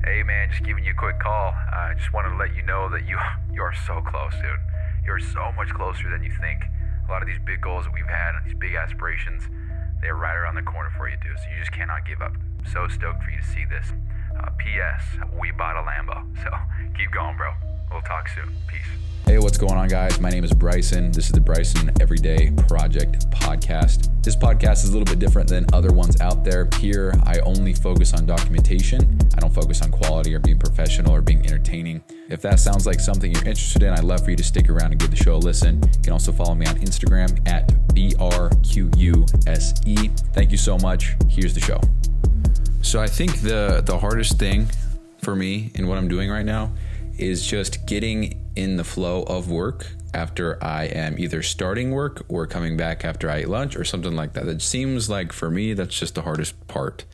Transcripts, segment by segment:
Hey man, just giving you a quick call. I just wanted to let you know that you are so close, dude. You're so much closer than you think. A lot of these big goals that we've had and these big aspirations, they're right around the corner for you, dude. So you just cannot give up. So stoked for you to see this. P.S. We bought a Lambo. So keep going, bro. We'll talk soon. Peace. Hey, what's going on, guys? My name is Bryson. This is the Bryson Everyday Project Podcast. This podcast is a little bit different than other ones out there. Here, I only focus on documentation. I don't focus on quality or being professional or being entertaining. If that sounds like something you're interested in, I'd love for you to stick around and give the show a listen. You can also follow me on Instagram at BRQUSE. Thank you so much. Here's the show. So I think the hardest thing for me in what I'm doing right now is just getting in the flow of work after I am either starting work or coming back after I ate lunch or something like that. It seems like for me, that's just the hardest part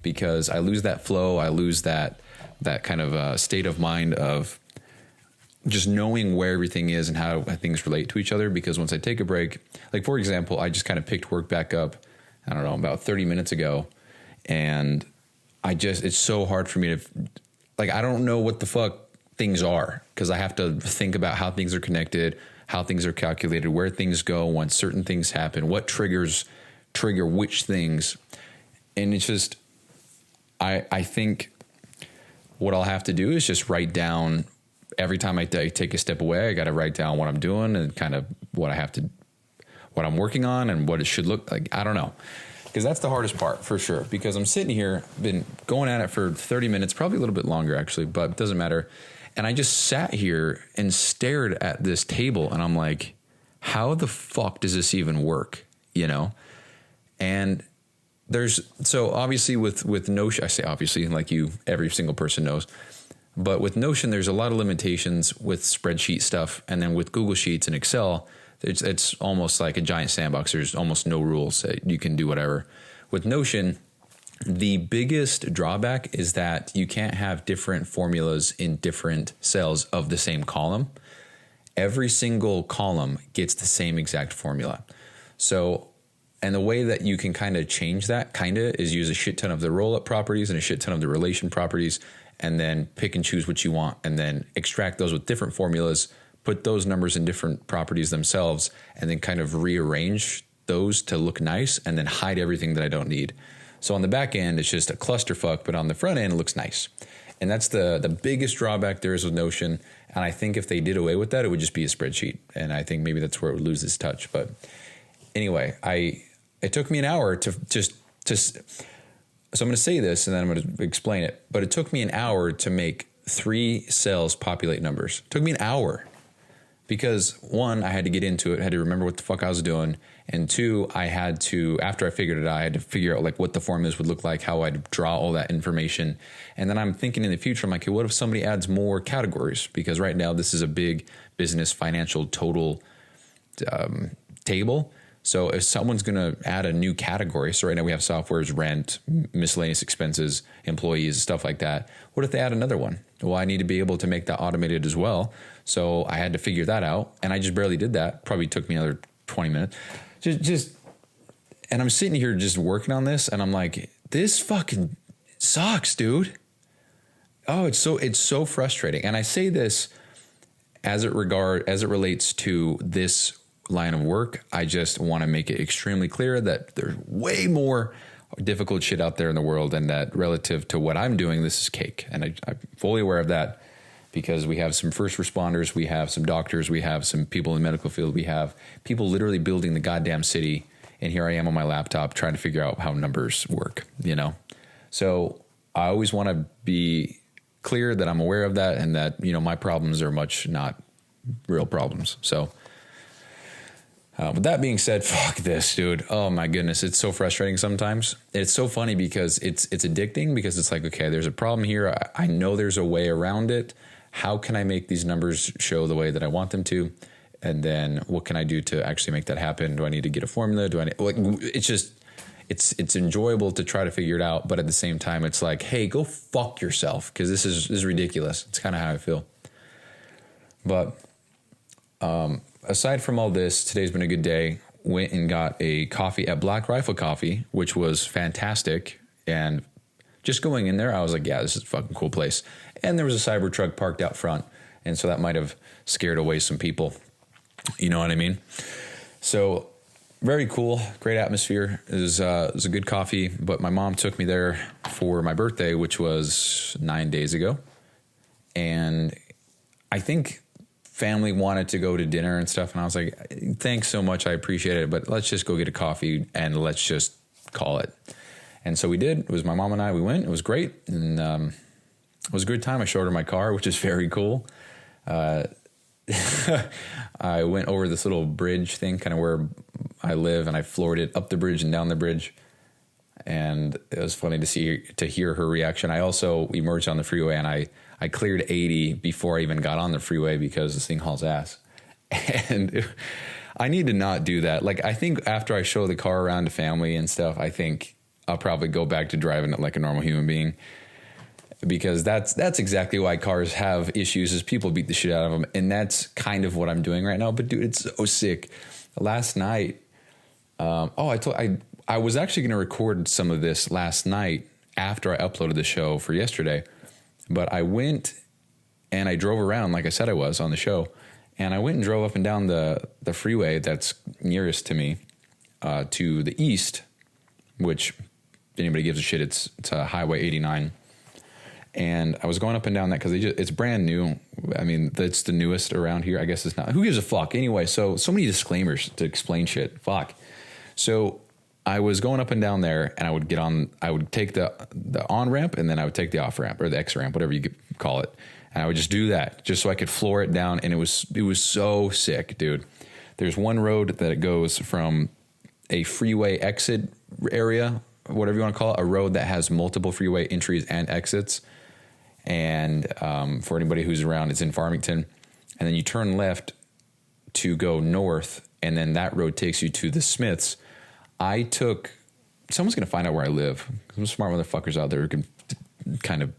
because I lose that flow. I lose that kind of state of mind of just knowing where everything is and how things relate to each other. Because once I take a break, like for example, I just kind of picked work back up, I don't know, about 30 minutes ago. And it's so hard for me to, I don't know what the fuck things are because I have to think about how things are connected, how things are calculated, where things go when certain things happen, what trigger which things. And it's just, I think what I'll have to do is just write down every time I take a step away, I got to write down what I'm doing and kind of what I'm working on and what it should look like. I don't know. Because that's the hardest part for sure. Because I'm sitting here, been going at it for 30 minutes, probably a little bit longer actually, but it doesn't matter. And I just sat here and stared at this table and I'm like, how the fuck does this even work? You know? And so obviously with Notion, I say obviously like every single person knows, but with Notion, there's a lot of limitations with spreadsheet stuff. And then with Google Sheets and Excel, it's almost like a giant sandbox. There's almost no rules. You can do whatever. With Notion, the biggest drawback is that you can't have different formulas in different cells of the same column. Every single column gets the same exact formula. So, and the way that you can kind of change that is use a shit ton of the roll-up properties and a shit ton of the relation properties, and then pick and choose what you want, and then extract those with different formulas, put those numbers in different properties themselves, and then kind of rearrange those to look nice, and then hide everything that I don't need. So on the back end, it's just a clusterfuck, but on the front end, it looks nice. And that's the biggest drawback there is with Notion. And I think if they did away with that, it would just be a spreadsheet. And I think maybe that's where it would lose its touch. But anyway, it took me an hour so I'm going to say this and then I'm going to explain it. But it took me an hour to make 3 cells populate numbers. It took me an hour. Because 1, I had to get into it, I had to remember what the fuck I was doing. And 2, I had to, after I figured it out, I had to figure out what the formulas would look like, how I'd draw all that information. And then I'm thinking in the future, I'm like, hey, what if somebody adds more categories? Because right now this is a big business financial total table. So if someone's going to add a new category, so right now we have softwares, rent, miscellaneous expenses, employees, stuff like that. What if they add another one? Well, I need to be able to make that automated as well. So I had to figure that out. And I just barely did that. Probably took me another 20 minutes. And I'm sitting here just working on this. And I'm like, this fucking sucks, dude. Oh, it's so frustrating. And I say this as it relates to this line of work. I just want to make it extremely clear that there's way more difficult shit out there in the world, and that relative to what I'm doing, this is cake. And I'm fully aware of that because we have some first responders, we have some doctors, we have some people in the medical field, we have people literally building the goddamn city. And here I am on my laptop trying to figure out how numbers work, you know? So I always want to be clear that I'm aware of that and that, my problems are much not real problems. So with that being said, fuck this, dude. Oh my goodness. It's so frustrating sometimes. It's so funny because it's addicting because it's like, okay, there's a problem here. I know there's a way around it. How can I make these numbers show the way that I want them to? And then what can I do to actually make that happen? Do I need to get a formula? It's enjoyable to try to figure it out. But at the same time, it's like, hey, go fuck yourself. Cause this is ridiculous. It's kind of how I feel. But, aside from all this, today's been a good day. Went and got a coffee at Black Rifle Coffee, which was fantastic. And just going in there, I was like, yeah, this is a fucking cool place. And there was a Cybertruck parked out front. And so that might have scared away some people. You know what I mean? So very cool. Great atmosphere. It was a good coffee. But my mom took me there for my birthday, which was 9 days ago. And I think family wanted to go to dinner and stuff. And I was like, thanks so much. I appreciate it. But let's just go get a coffee and let's just call it. And so we did. It was my mom and I. We went. It was great. And it was a good time. I showed her my car, which is very cool. I went over this little bridge thing, kind of where I live, and I floored it up the bridge and down the bridge. And it was funny to hear her reaction. I also emerged on the freeway, and I cleared 80 before I even got on the freeway because this thing hauls ass. And I need to not do that. Like, I think after I show the car around to family and stuff, I think I'll probably go back to driving it like a normal human being. Because that's exactly why cars have issues, is people beat the shit out of them. And that's kind of what I'm doing right now. But dude, it's so sick. Last night, I was actually going to record some of this last night after I uploaded the show for yesterday. But I went and I drove around like I said I was on the show. And I went and drove up and down the freeway that's nearest to me to the east, which if anybody gives a shit, it's Highway 89. And I was going up and down that because it's brand new. I mean, that's the newest around here. I guess it's not. Who gives a fuck? Anyway, so many disclaimers to explain shit. Fuck. So I was going up and down there, and I would take the on ramp, and then I would take the off ramp or the X ramp, whatever you could call it. And I would just do that just so I could floor it down. And it was so sick, dude. There's one road that it goes from a freeway exit area, whatever you want to call it, a road that has multiple freeway entries and exits. And for anybody who's around, it's in Farmington. And then you turn left to go north, and then that road takes you to the Smiths. Someone's going to find out where I live. Some smart motherfuckers out there who can kind of,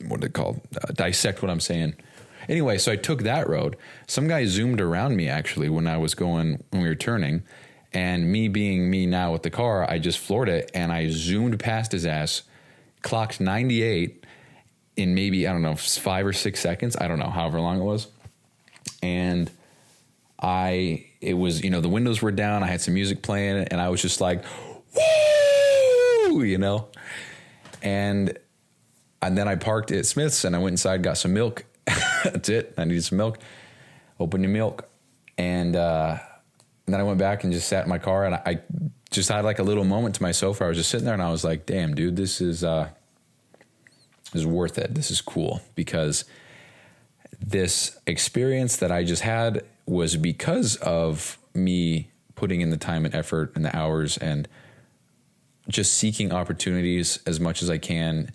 what are they called? Dissect what I'm saying. Anyway, so I took that road. Some guy zoomed around me, actually, when we were turning. And me being me now with the car, I just floored it, and I zoomed past his ass, clocked 98 in maybe, I don't know, 5 or 6 seconds. I don't know, however long it was. And it was, the windows were down. I had some music playing, and I was just like, woo, And then I parked at Smith's, and I went inside, got some milk. That's it. I needed some milk. Opened the milk. And then I went back and just sat in my car, and I just had like a little moment to myself where I was just sitting there, and I was like, damn, dude, this is worth it. This is cool, because this experience that I just had was because of me putting in the time and effort and the hours and just seeking opportunities as much as I can,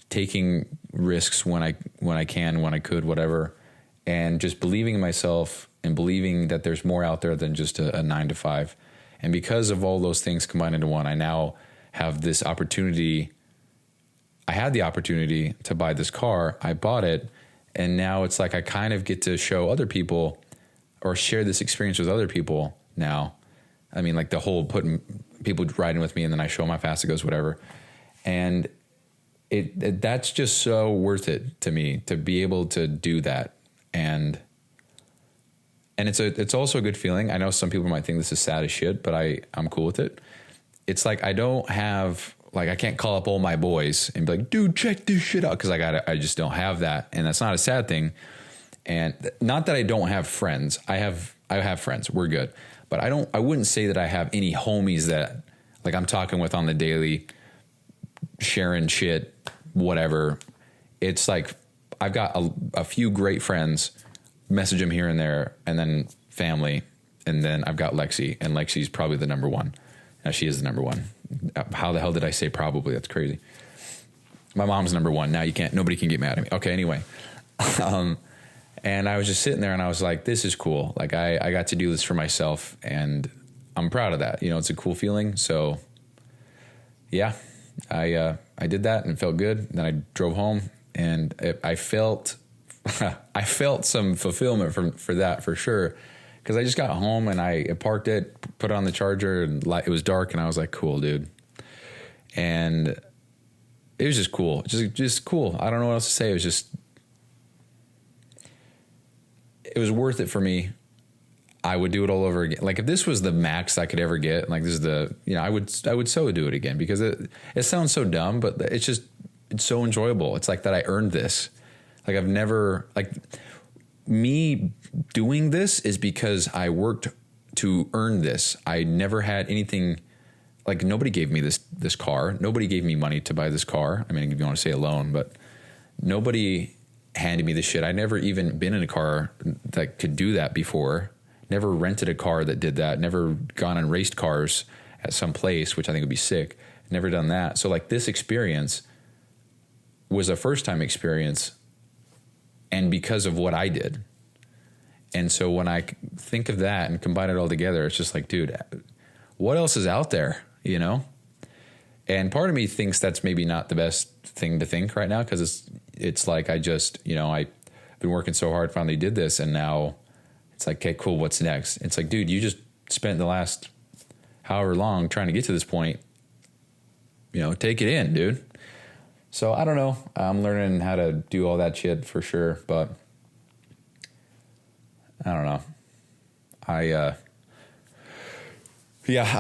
taking risks when I could, whatever, and just believing in myself and believing that there's more out there than just a 9 to 5. And because of all those things combined into one, I now have this opportunity. I had the opportunity to buy this car. I bought it. And now it's like I kind of get to show other people or share this experience with other people now. I mean, like the whole putting people riding with me, and then I show them how fast it goes, whatever. And that's just so worth it to me to be able to do that. And it's also a good feeling. I know some people might think this is sad as shit, but I'm cool with it. It's like I can't call up all my boys and be like, dude, check this shit out, because I just don't have that. And that's not a sad thing. And not that I don't have friends. I have friends. We're good. But I wouldn't say that I have any homies that like I'm talking with on the daily, sharing shit, whatever. It's like I've got a few great friends, message them here and there, and then family. And then I've got Lexi, and Lexi's probably the number one. Now, she is the number one. How the hell did I say probably? That's crazy. My mom's number one. Now nobody can get mad at me. Okay, anyway. And I was just sitting there, and I was like, this is cool. Like I got to do this for myself, and I'm proud of that. It's a cool feeling. So yeah, I did that and it felt good. Then I drove home, and I felt some fulfillment for that for sure. Because I just got home and I parked it, put it on the charger, and it was dark, and I was like, cool, dude. And it was just cool. Just cool. I don't know what else to say. It was worth it for me. I would do it all over again. Like if this was the max I could ever get, like this is the, I would so do it again because it sounds so dumb, but it's so enjoyable. It's like that I earned this. Like I've never, like me doing this is because I worked to earn this. I never had anything, like nobody gave me this car. Nobody gave me money to buy this car. I mean, if you want to say a loan, but nobody handed me this shit. I'd never even been in a car that could do that before. Never rented a car that did that. Never gone and raced cars at some place, which I think would be sick. Never done that. So like this experience was a first time experience, and because of what I did. And so when I think of that and combine it all together, it's just like, dude, what else is out there, And part of me thinks that's maybe not the best thing to think right now, because it's like I just, I've been working so hard, finally did this, and now it's like, okay, cool, what's next? It's like, dude, you just spent the last however long trying to get to this point. Take it in, dude. So I don't know. I'm learning how to do all that shit for sure, but I don't know. I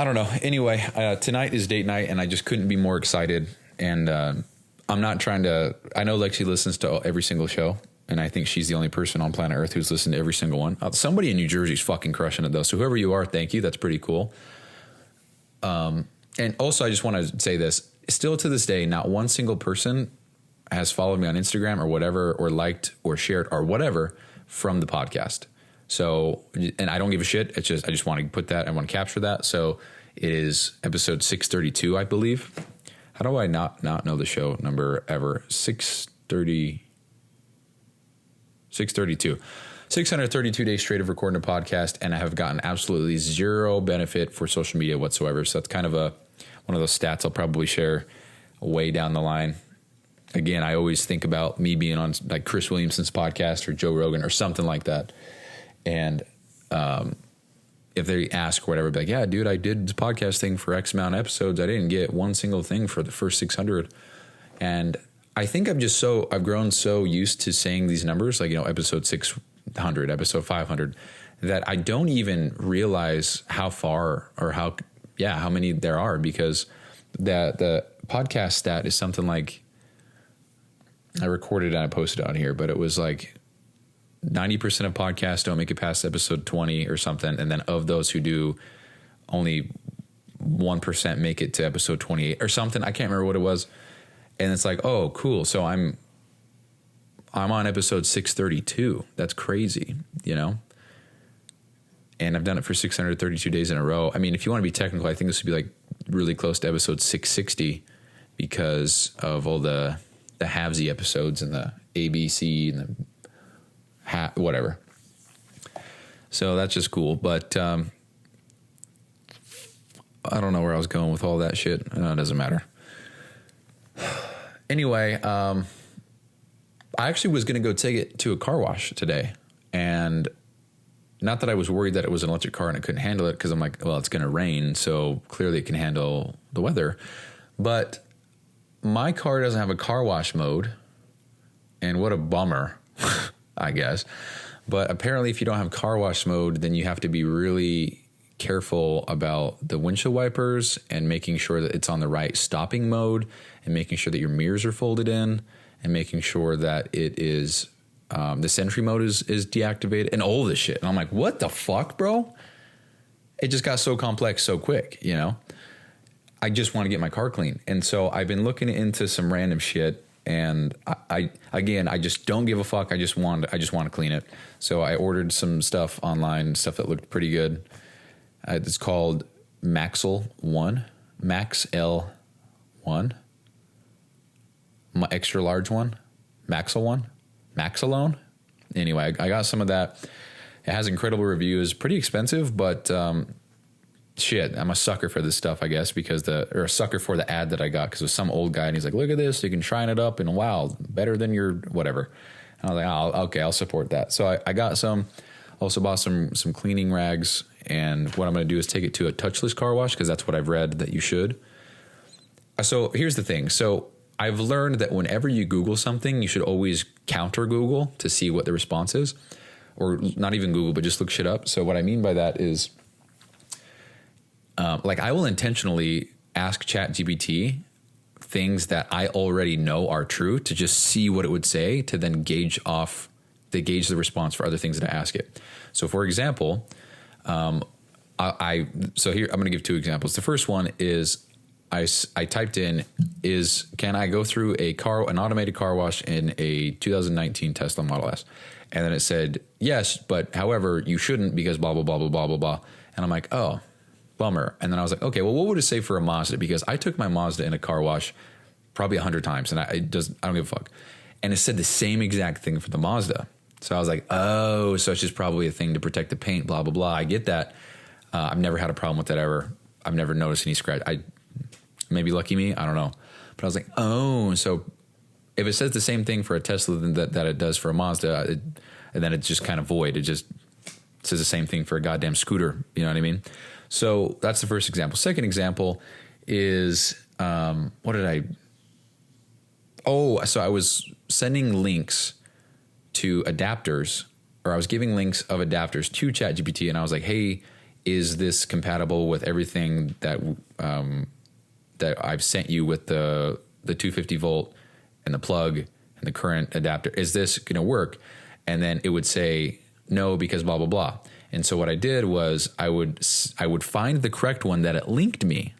don't know. Anyway, tonight is date night, and I just couldn't be more excited. And I'm not trying to. I know Lexi listens to every single show, and I think she's the only person on planet Earth who's listened to every single one. Somebody in New Jersey's fucking crushing it, though. So whoever you are, thank you. That's pretty cool. And also, I just want to say this. Still to this day, not one single person has followed me on Instagram or whatever, or liked or shared or whatever from the podcast. So, and I don't give a shit. It's just, I just want to put that, I want to capture that. So it is episode 632, I believe. How do I not know the show number ever? 632. 632 days straight of recording a podcast, and I have gotten absolutely zero benefit for social media whatsoever. So that's kind of one of those stats I'll probably share way down the line. Again, I always think about me being on like Chris Williamson's podcast or Joe Rogan or something like that. And if they ask or whatever, be like, yeah, dude, I did this podcast thing for X amount of episodes. I didn't get one single thing for the first 600. And I think I've grown so used to saying these numbers, like, episode 600, episode 500, that I don't even realize how far or how many there are, because the podcast stat is something like, I recorded and I posted it on here, but it was like 90% of podcasts don't make it past episode 20 or something. And then of those who do, only 1% make it to episode 28 or something. I can't remember what it was. And it's like, oh, cool. So I'm on episode 632. That's crazy, And I've done it for 632 days in a row. I mean, if you want to be technical, I think this would be like really close to episode 660 because of all the halvesy episodes and the ABC and the whatever. So that's just cool. But I don't know where I was going with all that shit. No, it doesn't matter. Anyway, I actually was going to go take it to a car wash today. And not that I was worried that it was an electric car and it couldn't handle it, because I'm like, well, it's going to rain, so clearly it can handle the weather. But my car doesn't have a car wash mode, and what a bummer, I guess. But apparently if you don't have car wash mode, then you have to be really careful about the windshield wipers and making sure that it's on the right stopping mode, and making sure that your mirrors are folded in, and making sure that it is the Sentry mode is deactivated, and all this shit. And I'm like, what the fuck, bro? It just got so complex so quick, I just want to get my car clean. And so I've been looking into some random shit, and I just don't give a fuck. I just want to clean it. So I ordered some stuff online, stuff that looked pretty good. It's called Maxl 1, Max L1, my extra large one, Maxl 1. Maxalone. Anyway, I got some of that. It has incredible reviews. Pretty expensive, but shit, I'm a sucker for this stuff, I guess, or a sucker for the ad that I got, because it was some old guy and he's like, look at this, you can shine it up, and wow, better than your whatever. And I was like, okay, I'll support that. So I got some. Also bought some cleaning rags, and what I'm going to do is take it to a touchless car wash, because that's what I've read that you should. So here's the thing. So I've learned that whenever you Google something, you should always counter Google to see what the response is, or not even Google, but just look shit up. So what I mean by that is, like, I will intentionally ask ChatGPT things that I already know are true to just see what it would say, to then gauge the response for other things that I ask it. So for example, so here I'm going to give 2 examples. The first one is I typed in, can I go through an automated car wash in a 2019 Tesla Model S? And then it said, yes, but however, you shouldn't because blah, blah, blah, blah, blah, blah, blah. And I'm like, oh, bummer. And then I was like, okay, well, what would it say for a Mazda? Because I took my Mazda in a car wash probably 100 times, and I don't give a fuck. And it said the same exact thing for the Mazda. So I was like, oh, so it's just probably a thing to protect the paint, blah, blah, blah. I get that. I've never had a problem with that ever. I've never noticed any scratch. Maybe lucky me, I don't know. But I was like, oh, so if it says the same thing for a Tesla that it does for a Mazda, and then it's just kind of void. It just says the same thing for a goddamn scooter. You know what I mean? So that's the first example. Second example is, so I was sending links to adapters, or I was giving links of adapters to ChatGPT, and I was like, hey, is this compatible with everything that I've sent you with the 250 volt and the plug and the current adapter? Is this going to work? And then it would say no because blah, blah, blah. And so what I did was I would find the correct one that it linked me,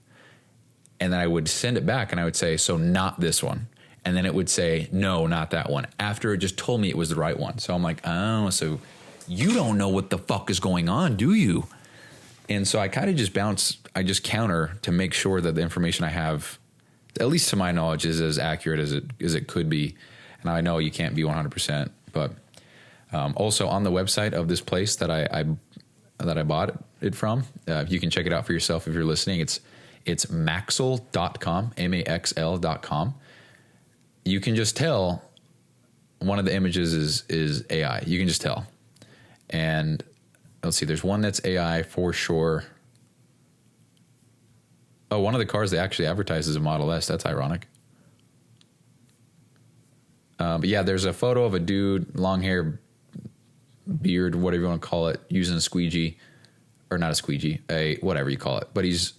and then I would send it back and I would say, so not this one. And then it would say, no, not that one, after it just told me it was the right one. So I'm like, oh, so you don't know what the fuck is going on, do you? And so I kind of just I just counter to make sure that the information I have, at least to my knowledge, is as accurate as it could be. And I know you can't be 100%, but also on the website of this place that I bought it from, you can check it out for yourself if you're listening. It's maxl.com, maxl.com. You can just tell one of the images is AI. You can just tell. And let's see, there's one that's AI for sure. Oh, one of the cars they actually advertise is a Model S. That's ironic. But yeah, there's a photo of a dude, long hair, beard, whatever you want to call it, using a squeegee, or not a squeegee, whatever you call it. But he's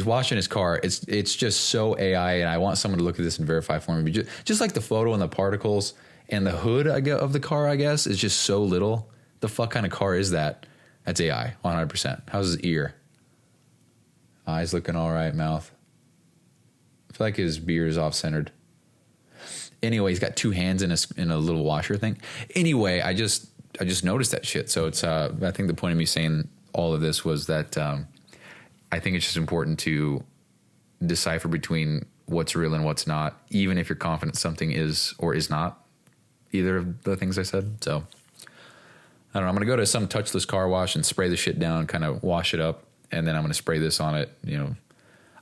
washing his car. It's just so AI, and I want someone to look at this and verify for me. But just like the photo and the particles and the hood of the car, I guess, is just so little. The fuck kind of car is that? That's AI, 100%. How's his ear? Eyes looking all right, mouth. I feel like his beard is off-centered. Anyway, he's got 2 hands in a little washer thing. Anyway, I just noticed that shit. So it's I think the point of me saying all of this was that I think it's just important to decipher between what's real and what's not, even if you're confident something is or is not either of the things I said. So I don't know. I'm going to go to some touchless car wash and spray the shit down, kind of wash it up, and then I'm going to spray this on it. You know,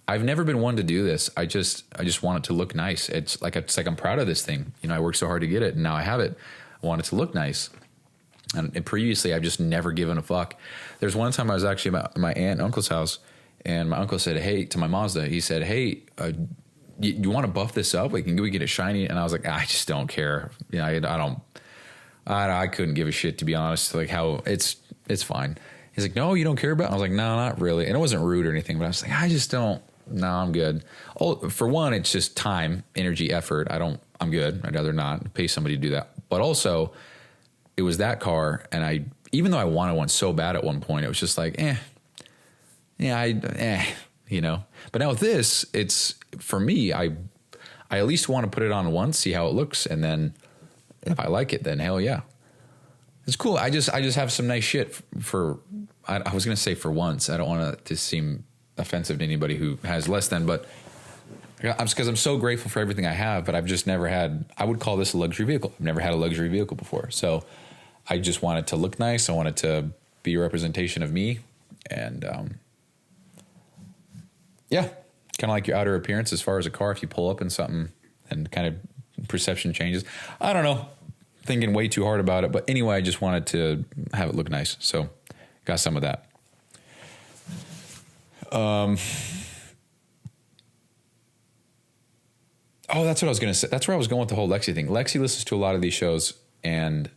I've never been one to do this. I just want it to look nice. It's like I'm proud of this thing. You know, I worked so hard to get it, and now I have it. I want it to look nice. And previously, I've just never given a fuck. There's one time I was actually at my aunt and uncle's house, and my uncle said, hey, to my Mazda, he said, hey, you want to buff this up? We get it shiny? And I was like, I just don't care. You know, I couldn't give a shit, to be honest. Like, how it's fine. He's like, no, you don't care about it? I was like, no, not really. And it wasn't rude or anything, but I was like, I just don't. No, I'm good. Oh, for one, it's just time, energy, effort. I'm good. I'd rather not pay somebody to do that. But also, it was that car, and even though I wanted one so bad at one point, it was just like, you know. But now with this, it's, for me, I at least want to put it on once, see how it looks, and then if I like it, then hell yeah. It's cool. I just have some nice shit for I was going to say for once. I don't want it to seem offensive to anybody who has less than, but because I'm so grateful for everything I have, but I've just never had, I would call this a luxury vehicle. I've never had a luxury vehicle before. So I just want it to look nice. I want it to be a representation of me. And yeah, kind of like your outer appearance as far as a car. If you pull up in something and kind of perception changes. I don't know. Thinking way too hard about it. But anyway, I just wanted to have it look nice. So got some of that. Oh, that's what I was going to say. That's where I was going with the whole Lexi thing. Lexi listens to a lot of these shows, and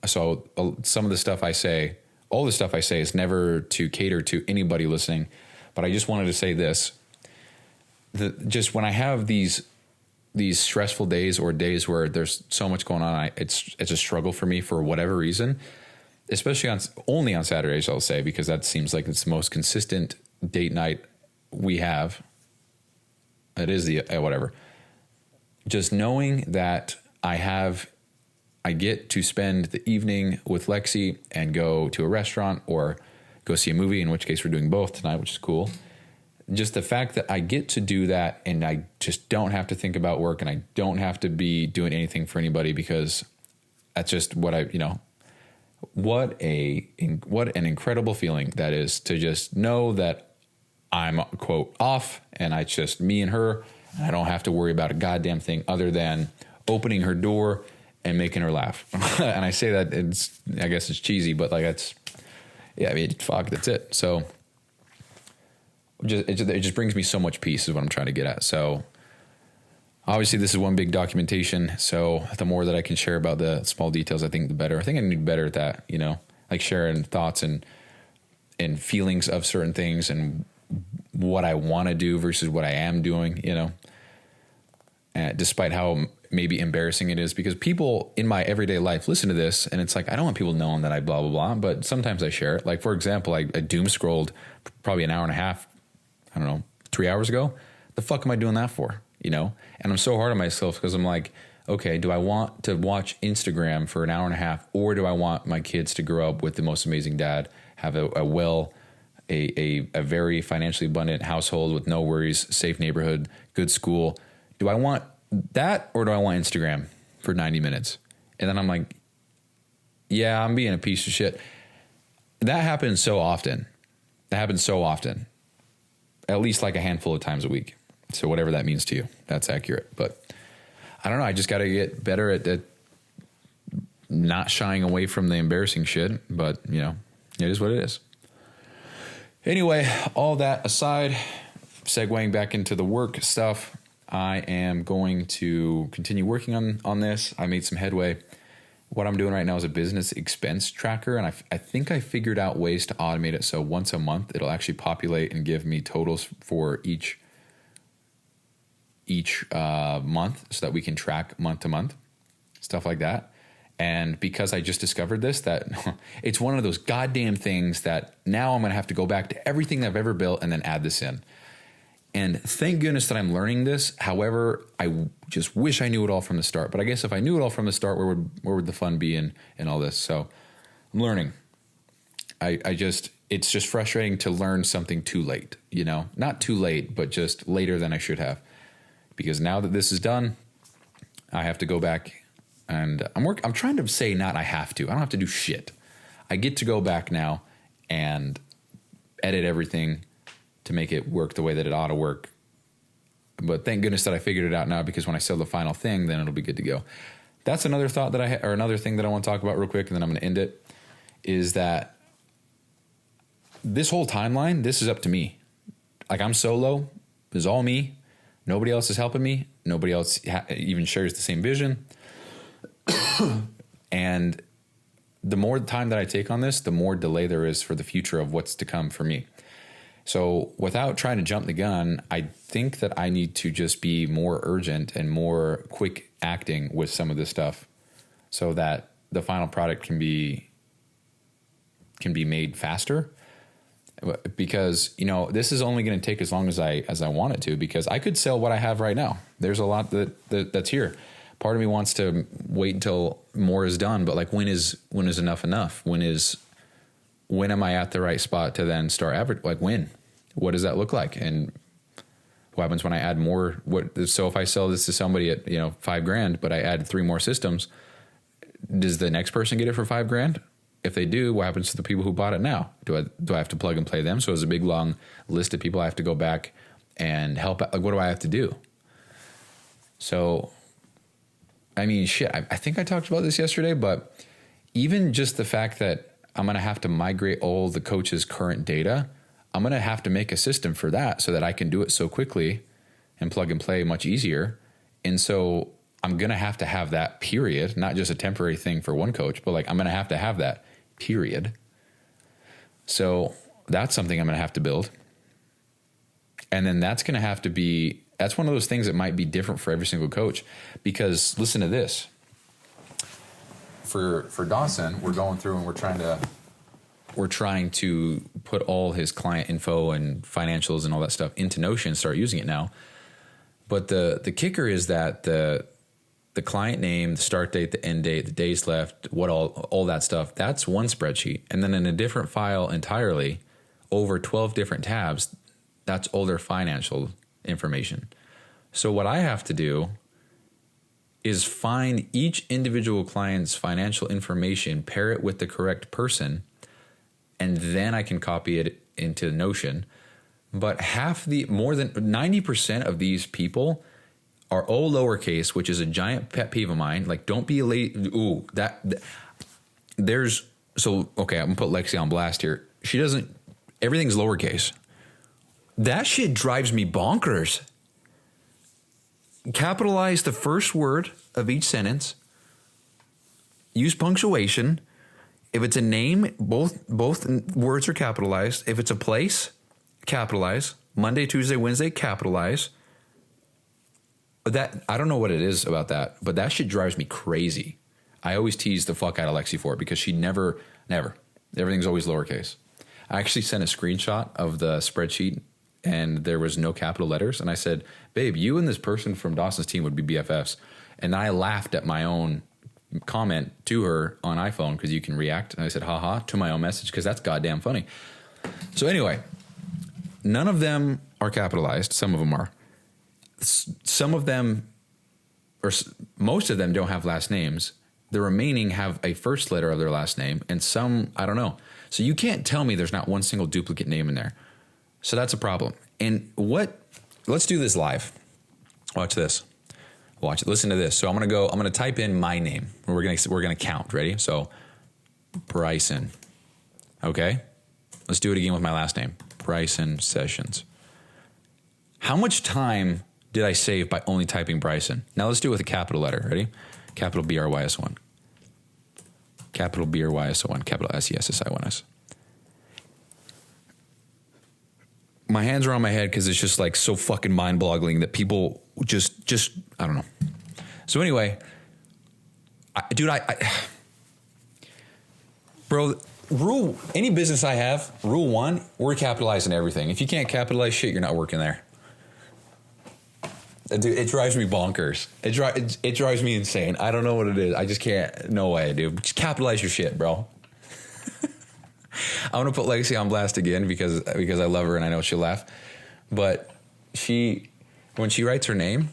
so some of the stuff I say, all the stuff I say is never to cater to anybody listening. But I just wanted to say this: just when I have these stressful days or days where there's so much going on, it's a struggle for me for whatever reason. Especially only on Saturdays, I'll say, because that seems like it's the most consistent date night we have. It is the whatever. Just knowing that I get to spend the evening with Lexi and go to a restaurant or go see a movie, in which case we're doing both tonight, which is cool. Just the fact that I get to do that and I just don't have to think about work and I don't have to be doing anything for anybody, because that's just what what an incredible feeling that is, to just know that I'm, quote, off and it's just me and her, and I don't have to worry about a goddamn thing other than opening her door and making her laugh. And I say that I guess it's cheesy, but like that's it. So it just brings me so much peace is what I'm trying to get at. So obviously this is one big documentation. So the more that I can share about the small details, I think the better. I think I need better at that, like sharing thoughts and feelings of certain things and what I want to do versus what I am doing, despite how maybe embarrassing it is, because people in my everyday life listen to this and it's like, I don't want people knowing that I blah, blah, blah, but sometimes I share it. Like, for example, I doom scrolled probably an hour and a half, 3 hours ago. The fuck am I doing that for? And I'm so hard on myself because I'm like, okay, do I want to watch Instagram for an hour and a half, or do I want my kids to grow up with the most amazing dad, have a very financially abundant household with no worries, safe neighborhood, good school? Do I want that, or do I want Instagram for 90 minutes? And then I'm like, yeah, I'm being a piece of shit. That happens so often. At least like a handful of times a week. So whatever that means to you, that's accurate. But I don't know. I just got to get better at not shying away from the embarrassing shit. But, it is what it is. Anyway, all that aside, segueing back into the work stuff, I am going to continue working on this. I made some headway. What I'm doing right now is a business expense tracker, and I think I figured out ways to automate it so once a month it'll actually populate and give me totals for each month, so that we can track month to month, stuff like that. And because I just discovered this, that it's one of those goddamn things that now I'm going to have to go back to everything that I've ever built and then add this in. And thank goodness that I'm learning this. However, I just wish I knew it all from the start. But I guess if I knew it all from the start, where would the fun be in all this? So I'm learning. It's just frustrating to learn something too late, not too late, but just later than I should have. Because now that this is done, I have to go back and I'm trying to say not I have to. I don't have to do shit. I get to go back now and edit everything to make it work the way that it ought to work. But thank goodness that I figured it out now, because when I sell the final thing, then it'll be good to go. That's another thought that or another thing that I want to talk about real quick, and then I'm going to end it, is that this whole timeline, this is up to me. Like, I'm solo. It's all me. Nobody else is helping me. Nobody else even shares the same vision. And the more time that I take on this, the more delay there is for the future of what's to come for me. So without trying to jump the gun, I think that I need to just be more urgent and more quick acting with some of this stuff, so that the final product can be made faster. Because, this is only going to take as long as I want it to, because I could sell what I have right now. There's a lot that's here. Part of me wants to wait until more is done, but like, when is enough? When am I at the right spot to then start when? What does that look like? And what happens when I add more? So if I sell this to somebody at, $5,000, but I add 3 more systems, does the next person get it for $5,000? If they do, what happens to the people who bought it now? Do I have to plug and play them? So it's a big long list of people I have to go back and help out. Like, what do I have to do? So, I mean, shit, I think I talked about this yesterday, but even just the fact that I'm going to have to migrate all the coach's current data, I'm going to have to make a system for that so that I can do it so quickly and plug and play much easier. And so I'm going to have that period, not just a temporary thing for one coach, but like I'm going to have that period. So that's something I'm going to have to build. And then that's going to have to be, that's one of those things that might be different for every single coach, because listen to this. For Dawson, we're going through and we're trying to put all his client info and financials and all that stuff into Notion, start using it now. But the kicker is that the client name, the start date, the end date, the days left, what all that stuff, that's one spreadsheet. And then in a different file entirely, over 12 different tabs, that's all their financial information. So what I have to do is find each individual client's financial information, pair it with the correct person, and then I can copy it into Notion. But more than 90% of these people are all lowercase, which is a giant pet peeve of mine. Like, don't be late. Ooh, okay, I'm gonna put Lexi on blast here. Everything's lowercase. That shit drives me bonkers. Capitalize the first word of each sentence. Use punctuation. If it's a name, both words are capitalized. If it's a place, capitalize. Monday, Tuesday, Wednesday, capitalize. That, I don't know what it is about that, but that shit drives me crazy. I always tease the fuck out of Lexi for it because she never, everything's always lowercase. I actually sent a screenshot of the spreadsheet and there was no capital letters. And I said, babe, you and this person from Dawson's team would be BFFs. And I laughed at my own comment to her on iPhone because you can react. And I said, haha, to my own message because that's goddamn funny. So anyway, none of them are capitalized. Some of them are. Some of them, or most of them, don't have last names. The remaining have a first letter of their last name, and some, I don't know. So you can't tell me there's not one single duplicate name in there. So that's a problem. And let's do this live. Watch this. Watch it. Listen to this. So I'm going to type in my name. We're going to count. Ready? So Bryson. Okay. Let's do it again with my last name. Bryson Sessions. How much time did I save by only typing Bryson? Now let's do it with a capital letter. Ready? Capital BRYS1. Capital BRYS1. Capital SESSI1S. My hands are on my head because it's just like so fucking mind-boggling that people just I don't know. So anyway, bro, any business I have, rule 1, we're capitalizing everything. If you can't capitalize shit, you're not working there. Dude, it drives me bonkers. It drives me insane. I don't know what it is. I just can't. No way, dude. Just capitalize your shit, bro. I'm gonna put Lexi on blast again because I love her and I know she'll laugh. But when she writes her name,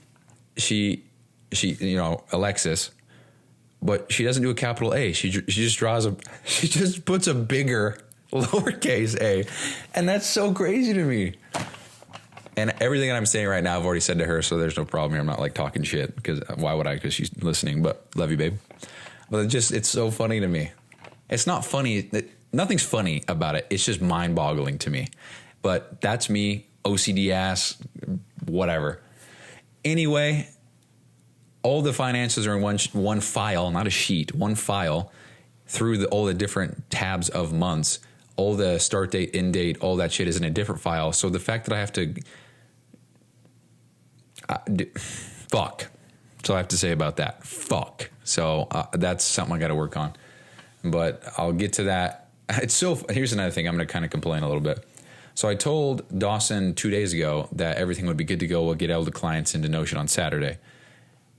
she Alexis, but she doesn't do a capital A. She just puts a bigger lowercase a, and that's so crazy to me. And everything that I'm saying right now, I've already said to her, so there's no problem here. I'm not like talking shit because why would I? Because she's listening. But love you, babe. But it's so funny to me. It's not funny. Nothing's funny about it. It's just mind-boggling to me. But that's me, OCD ass, whatever. Anyway, all the finances are in one file, not a sheet, one file through all the different tabs of months. All the start date, end date, all that shit is in a different file. So the fact that I have to... fuck. That's all I have to say about that. Fuck. So that's something I got to work on. But I'll get to that. Here's another thing. I'm going to kind of complain a little bit. So I told Dawson 2 days ago that everything would be good to go. We'll get all the clients into Notion on Saturday.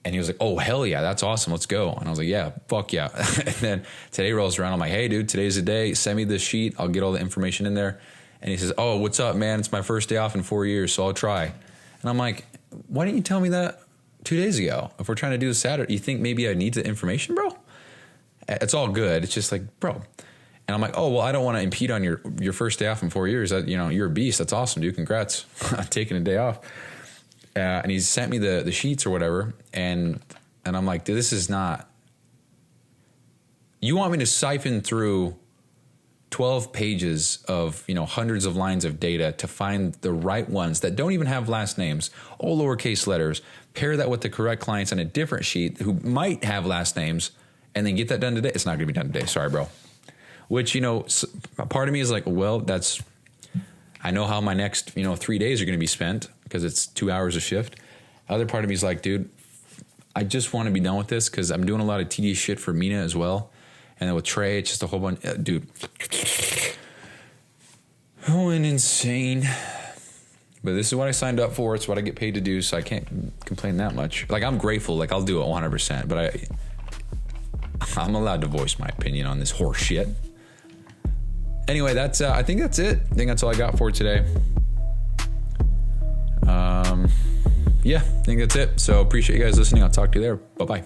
And he was like, oh, hell yeah, that's awesome. Let's go. And I was like, yeah, fuck yeah. And then today rolls around. I'm like, hey, dude, today's the day. Send me the sheet. I'll get all the information in there. And he says, oh, what's up, man? It's my first day off in 4 years, so I'll try. And I'm like, why didn't you tell me that 2 days ago? If we're trying to do this Saturday, you think maybe I need the information, bro? It's all good. It's just like, bro. And I'm like, oh, well, I don't want to impede on your first day off in 4 years. You're a beast. That's awesome, dude. Congrats on taking a day off. And he sent me the sheets or whatever. And I'm like, dude, this is not... You want me to siphon through 12 pages of, hundreds of lines of data to find the right ones that don't even have last names, all lowercase letters, pair that with the correct clients on a different sheet who might have last names, and then get that done today. It's not going to be done today. Sorry, bro. Which, part of me is like, well, I know how my next, 3 days are going to be spent because it's 2 hours a shift. Other part of me is like, dude, I just want to be done with this because I'm doing a lot of tedious shit for Mina as well. And then with Trey, it's just a whole bunch. Dude, I went insane. But this is what I signed up for. It's what I get paid to do, so I can't complain that much. Like, I'm grateful. Like, I'll do it 100%. But I'm allowed to voice my opinion on this horse shit. Anyway, I think that's it. I think that's all I got for today. Yeah, I think that's it. So appreciate you guys listening. I'll talk to you there. Bye-bye.